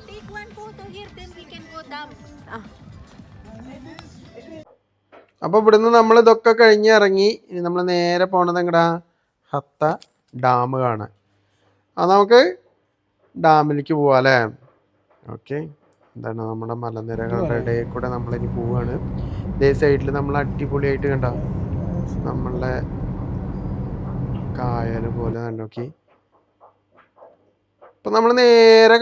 Take one photo here, then we can go down. അപ്പോൾ ഇവിടുന്ന് നമ്മൾ ഇതൊക്കെ കഴിഞ്ഞ് ഇറങ്ങി ഇനി നമ്മൾ നേരെ പോണത് എങ്ങടാ ഹത്ത ഡാം കാണാൻ. അത് നമുക്ക് ഡാമിലേക്ക് പോവാം അല്ലേ? ഓക്കെ, എന്താണ് നമ്മുടെ മലനിരകളുടെ ഇടയിൽ കൂടെ നമ്മളിനി പോവുകയാണ്. ഇതേ സൈഡിൽ നമ്മൾ അടിപൊളിയായിട്ട് കണ്ട നമ്മളുടെ കായൽ പോലെ നോക്കി. ഇപ്പം നമ്മൾ നേരെ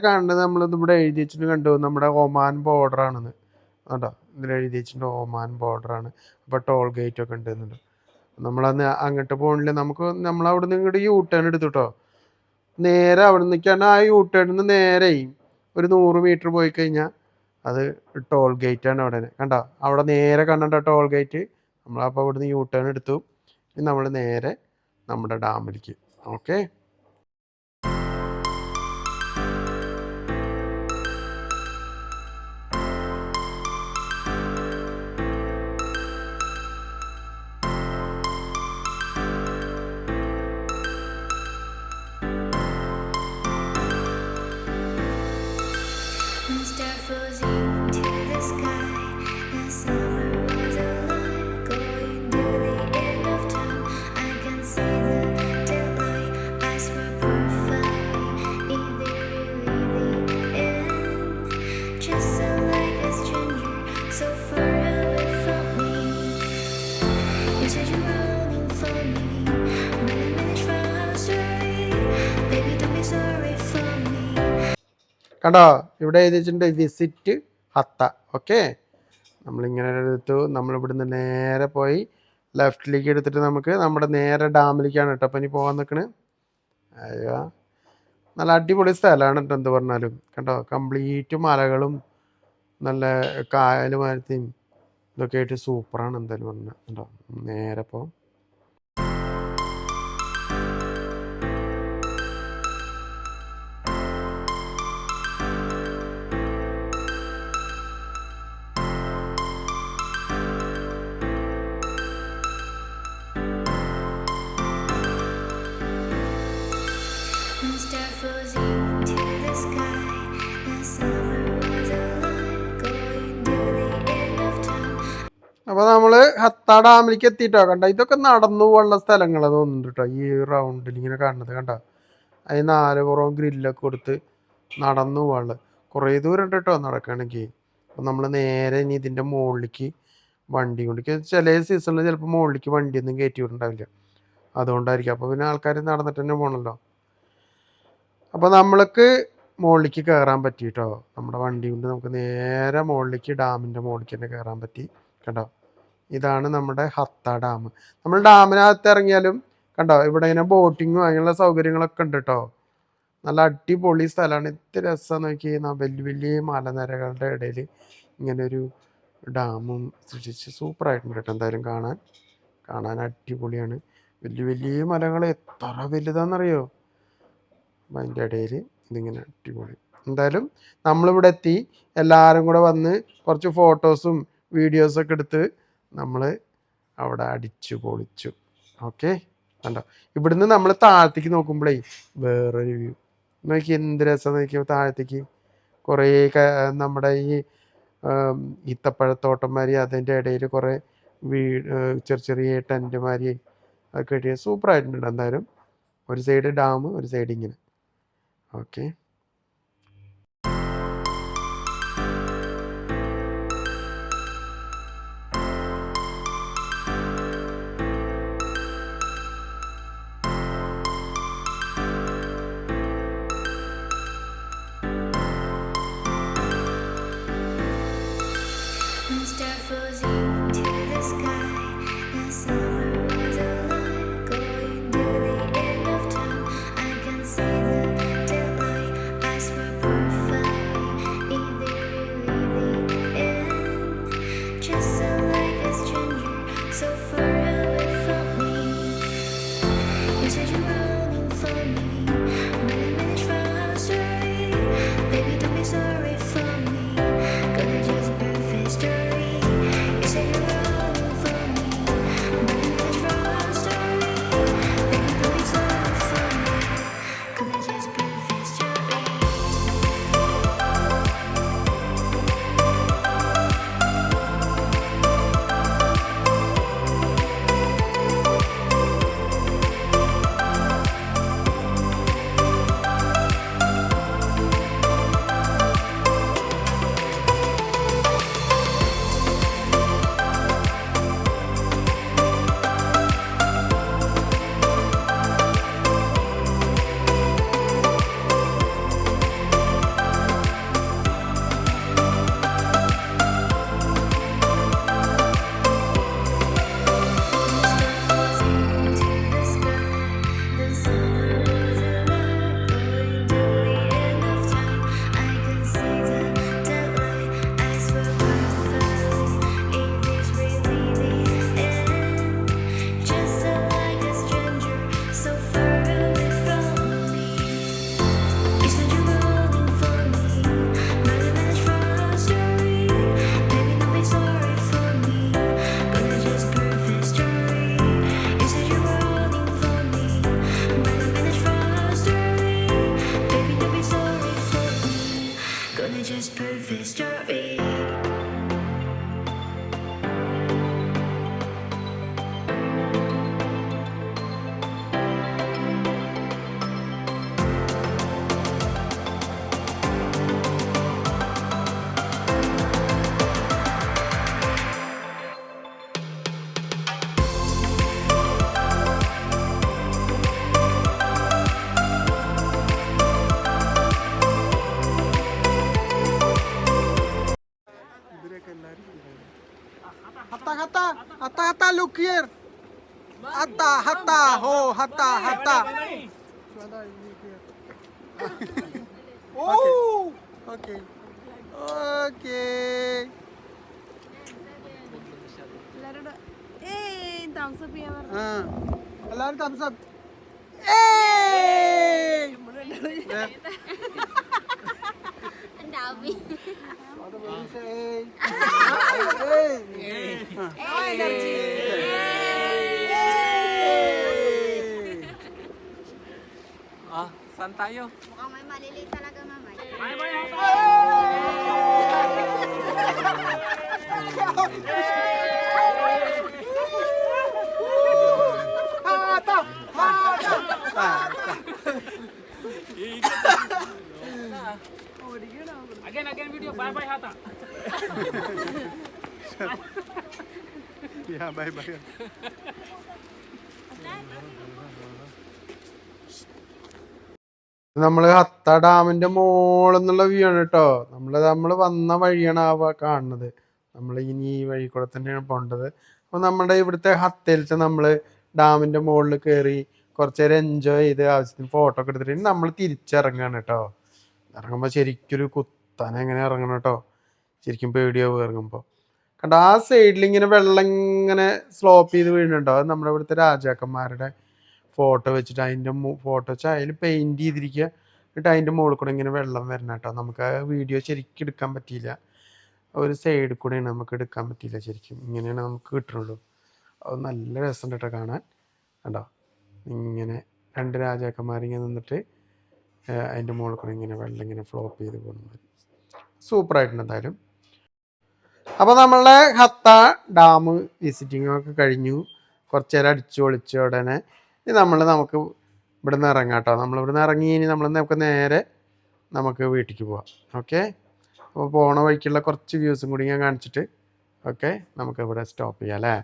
കാണുന്നത് നമ്മളിത് ഇവിടെ എഴുതി വെച്ചിട്ട് കണ്ടു, നമ്മുടെ ഒമാൻ ബോർഡർ ആണെന്ന് കേട്ടോ. ഇതിൽ എഴുതി വെച്ചിട്ടുണ്ട് ഒമാൻ ബോർഡറാണ്. അപ്പോൾ ടോൾ ഗേറ്റ് ഒക്കെ ഉണ്ടെന്നുണ്ട്. നമ്മളന്ന് അങ്ങോട്ട് പോകണില്ല, നമ്മളവിടെ നിന്ന് ഇങ്ങോട്ട് യൂ ടേൺ എടുത്തു കേട്ടോ. നേരെ അവിടെ നിൽക്കാണ്. ആ യൂ ടേണിൽ നിന്ന് നേരെ ഒരു 100 മീറ്റർ പോയി കഴിഞ്ഞാൽ അത് ടോൾ ഗേറ്റാണ്. അവിടെ കണ്ടോ, അവിടെ നേരെ കണ്ടോ ടോൾ ഗേറ്റ്. നമ്മളപ്പോൾ അവിടുന്ന് യൂ ടേൺ എടുത്തു. നമ്മൾ നേരെ നമ്മുടെ ഡാമിലേക്ക്. ഓക്കെ, കണ്ടോ ഇവിടെ എഴുതിയിട്ടുണ്ട് വിസിറ്റ് ഹത്ത. ഓക്കെ, നമ്മളിങ്ങനെ എടുത്തു. നമ്മളിവിടുന്ന് നേരെ പോയി ലെഫ്റ്റിലേക്ക് എടുത്തിട്ട് നമുക്ക് നമ്മുടെ നേരെ ഡാമിലേക്കാണ് കേട്ടോ അപ്പം ഇനി പോകാൻ നിൽക്കണ്. അയ്യോ, നല്ല അടിപൊളി സ്ഥലമാണ് കേട്ടോ. എന്ത് പറഞ്ഞാലും കണ്ടോ, കംപ്ലീറ്റ് മലകളും നല്ല കായലുമാരത്തെയും ഇതൊക്കെ ആയിട്ട് സൂപ്പറാണ് എന്തായാലും പറഞ്ഞാൽ കേട്ടോ. നേരെ ഇപ്പോൾ അപ്പോൾ നമ്മൾ ഹത്ത ഡാമിലേക്ക് എത്തിയിട്ടോ. കണ്ടോ, ഇതൊക്കെ നടന്നു പോകാനുള്ള സ്ഥലങ്ങൾ തോന്നുന്നുണ്ട് കേട്ടോ. ഈ റൗണ്ടിൽ ഇങ്ങനെ കാണുന്നത് കണ്ടോ, അതിന് 4 പുറവും ഗ്രില്ലൊക്കെ കൊടുത്ത് നടന്നു പോകാനുള്ള കുറേ ദൂരം ഉണ്ട് കേട്ടോ നടക്കുകയാണെങ്കിൽ. അപ്പോൾ നമ്മൾ നേരെ ഇനി ഇതിൻ്റെ മുകളിലേക്ക് വണ്ടി കൊണ്ട്, ചില സീസണിൽ ചിലപ്പോൾ മുകളിലേക്ക് വണ്ടിയൊന്നും കയറ്റി വിട്ടുണ്ടാവില്ല, അതുകൊണ്ടായിരിക്കും. അപ്പോൾ പിന്നെ ആൾക്കാർ നടന്നിട്ട് തന്നെ പോകണമല്ലോ. അപ്പോൾ നമ്മൾക്ക് മുകളിലേക്ക് കയറാൻ പറ്റി കേട്ടോ. നമ്മുടെ വണ്ടി കൊണ്ട് നമുക്ക് നേരെ മുകളിലേക്ക് ഡാമിൻ്റെ മുകളിലേക്ക് തന്നെ കയറാൻ പറ്റി കേട്ടോ. ഇതാണ് നമ്മുടെ ഹത്ത ഡാം. നമ്മൾ ഡാമിനകത്ത് ഇറങ്ങിയാലും കണ്ടോ ഇവിടെ ഇങ്ങനെ ബോട്ടിങ്ങും അങ്ങനെയുള്ള സൗകര്യങ്ങളൊക്കെ ഉണ്ട് കേട്ടോ. നല്ല അടിപൊളി സ്ഥലമാണ്. ഇത്ര രസം നോക്കി, വലിയ വലിയ മലനിരകളുടെ ഇടയിൽ ഇങ്ങനെ ഒരു ഡാമും സൃഷ്ടിച്ച് സൂപ്പറായിട്ടുണ്ട് കേട്ടോ. എന്തായാലും കാണാൻ അടിപൊളിയാണ്. വലിയ വലിയ മലകൾ എത്ര വലുതാണെന്നറിയോ. അപ്പം അതിൻ്റെ ഇടയിൽ ഇതിങ്ങനെ അടിപൊളി. എന്തായാലും നമ്മളിവിടെ എത്തി, എല്ലാവരും കൂടെ വന്ന് കുറച്ച് ഫോട്ടോസും വീഡിയോസൊക്കെ എടുത്ത് നമ്മൾ അവിടെ അടിച്ചു പൊളിച്ചു. ഓക്കെ, കണ്ടോ ഇവിടുന്ന് നമ്മൾ താഴത്തേക്ക് നോക്കുമ്പോഴേ വേറൊരു വ്യൂ നോക്കി, എന്ത് രസം നോക്കിയാൽ താഴത്തേക്ക് കുറേ നമ്മുടെ ഈ ഈത്തപ്പഴത്തോട്ടന്മാരി അതിൻ്റെ ഇടയിൽ കുറേ ചെറിയ ചെറിയ ടെൻറ്റുമാരി അതൊക്കെ കിട്ടിയ സൂപ്പറായിട്ടുണ്ട്. എന്തായാലും ഒരു സൈഡ് ഡാം, ഒരു സൈഡ് ഇങ്ങനെ. Okay, hatta hatta ho hatta hatta. Oh, okay. Okay. thumbs up ചെയ്യാൻ പറഞ്ഞു. എല്ലാവരും thumbs up. Hey! Davi. Saan tayo? Mukhang may maliliit talaga mamay. Again video. Bye Hata. Yeah, bye. നമ്മള് ഹത്ത ഡാമിന്റെ മോളെന്നുള്ള view ആണ് കേട്ടോ. നമ്മള് വന്ന വഴിയാണ് ആ കാണുന്നത്. നമ്മൾ ഇനി ഈ വഴി കൂടെ തന്നെയാണ് പോകേണ്ടത്. അപ്പോൾ നമ്മുടെ ഇവിടുത്തെ ഹത്തയിലത്തെ നമ്മള് ഡാമിന്റെ മുകളിൽ കയറി കുറച്ച് നേരം എൻജോയ് ചെയ്ത് ആവശ്യത്തിന് ഫോട്ടോ ഒക്കെ എടുത്തിട്ട് നമ്മൾ തിരിച്ചിറങ്ങാണ് കേട്ടോ. ഇറങ്ങുമ്പോൾ ശരിക്കൊരു കുത്താൻ എങ്ങനെ ഇറങ്ങണം കേട്ടോ. ശരിക്കും പേടിയാവും ഇറങ്ങുമ്പോൾ. കണ്ടോ ആ സൈഡിൽ ഇങ്ങനെ വെള്ളം ഇങ്ങനെ സ്ലോപ്പ് ചെയ്ത് വീഴുന്നുണ്ടോ. അത് നമ്മുടെ ഇവിടുത്തെ രാജാക്കന്മാരുടെ ഫോട്ടോ വെച്ചിട്ട് അതിൻ്റെ ഫോട്ടോ വെച്ചാൽ അതിൽ പെയിൻറ് ചെയ്തിരിക്കുക. എന്നിട്ട് അതിൻ്റെ മുകളിൽ കൂടെ ഇങ്ങനെ വെള്ളം വരണം കേട്ടോ. നമുക്ക് ആ വീഡിയോ ശരിക്കും എടുക്കാൻ പറ്റിയില്ല. ഒരു സൈഡിൽ കൂടെയാണ് നമുക്ക് എടുക്കാൻ പറ്റിയില്ല ശരിക്കും. ഇങ്ങനെയാണ് നമുക്ക് കിട്ടുന്നുള്ളൂ. അത് നല്ല രസമുണ്ട് കേട്ടോ കാണാൻ. കണ്ടോ ഇങ്ങനെ രണ്ട് രാജാക്കന്മാരിങ്ങനെ നിന്നിട്ട് അതിൻ്റെ മുകളിൽ കൂടെ ഇങ്ങനെ വെള്ളം ഇങ്ങനെ ഫ്ലോപ്പ് ചെയ്ത് പോകുന്നത് സൂപ്പറായിട്ടുണ്ട് എന്തായാലും. അപ്പോൾ നമ്മളുടെ ഹത്ത ഡാം വിസിറ്റിംഗ് ഒക്കെ കഴിഞ്ഞു. കുറച്ച് നേരം അടിച്ചു പൊളിച്ച ഉടനെ നമുക്ക് ഇവിടെ നിന്ന് ഇറങ്ങാം കേട്ടോ. നമ്മളിവിടെ നിന്ന് ഇറങ്ങി ഇനി നമുക്ക് നേരെ വീട്ടിലേക്ക് പോവാം. ഓക്കെ, അപ്പോൾ പോണ വഴിക്കുള്ള കുറച്ച് വ്യൂസും കൂടി ഞാൻ കാണിച്ചിട്ട് ഓക്കെ നമുക്ക് ഇവിടെ സ്റ്റോപ്പ് ചെയ്യാം അല്ലേ.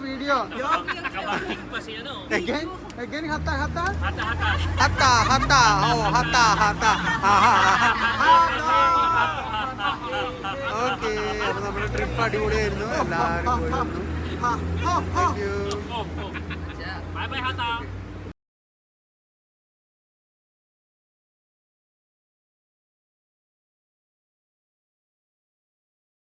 Video. Again hata. Oh, hata. Okay, അപ്പോൾ നമ്മുടെ ട്രിപ്പ് അടിപൊളിയായിരുന്നു. എല്ലാവരും പോയിരുന്നു. Thank you. Bye Hata.